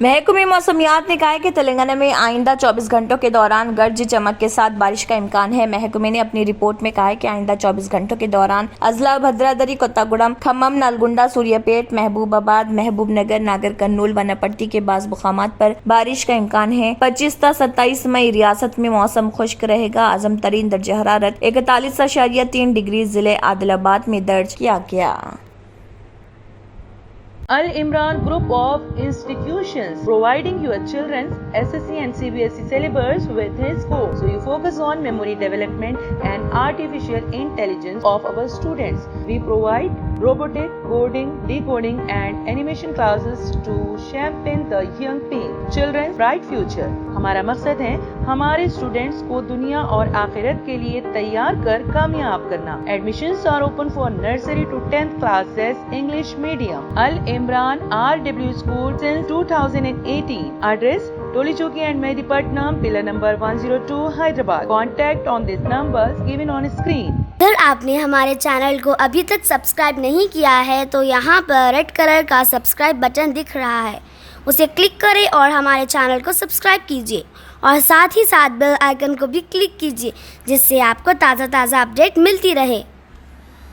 महकमे मौसमियात ने कहा है कि तेलंगाना में आइंदा 24 घंटों के दौरान गरज चमक के साथ बारिश का इम्कान है। महकमे ने अपनी रिपोर्ट में कहा है कि आइंदा 24 घंटों के दौरान अजला, भद्रादरी, कोत्तागुड़म, खम्मम, नलगुंडा, सूर्यापेट, महबूबाबाद, महबूबनगर, नागर कर्नूल, वनापट्टी के बाज़ मुकामात पर बारिश का इम्कान है। 25 ता 27 मई रियासत में मौसम खुश्क रहेगा। आजम तरीन दर्जा हरारत 41.3 डिग्री जिले आदिलाबाद में दर्ज किया गया। Al Imran Group of Institutions providing your children's SSC and CBSE syllabus with his course. So you focus on memory development and artificial intelligence of our students. We provide robotic, coding, decoding and animation classes to champion the young children's bright future. हमारा मकसद है हमारे students को दुनिया और आखिरत के लिए तैयार कर कामयाब करना। Admissions are open for nursery to 10th classes English medium. Al Imran RW School since 2018. Address Toli Chowki and Mehdipatnam, pillar number 102, Hyderabad. Contact on these numbers given on screen. अगर आपने हमारे चैनल को अभी तक subscribe नहीं किया है तो यहाँ पर रेड कलर का सब्सक्राइब बटन दिख रहा है, उसे क्लिक करें और हमारे चैनल को सब्सक्राइब कीजिए और साथ ही साथ बेल आइकन को भी क्लिक कीजिए, जिससे आपको ताज़ा अपडेट मिलती रहे।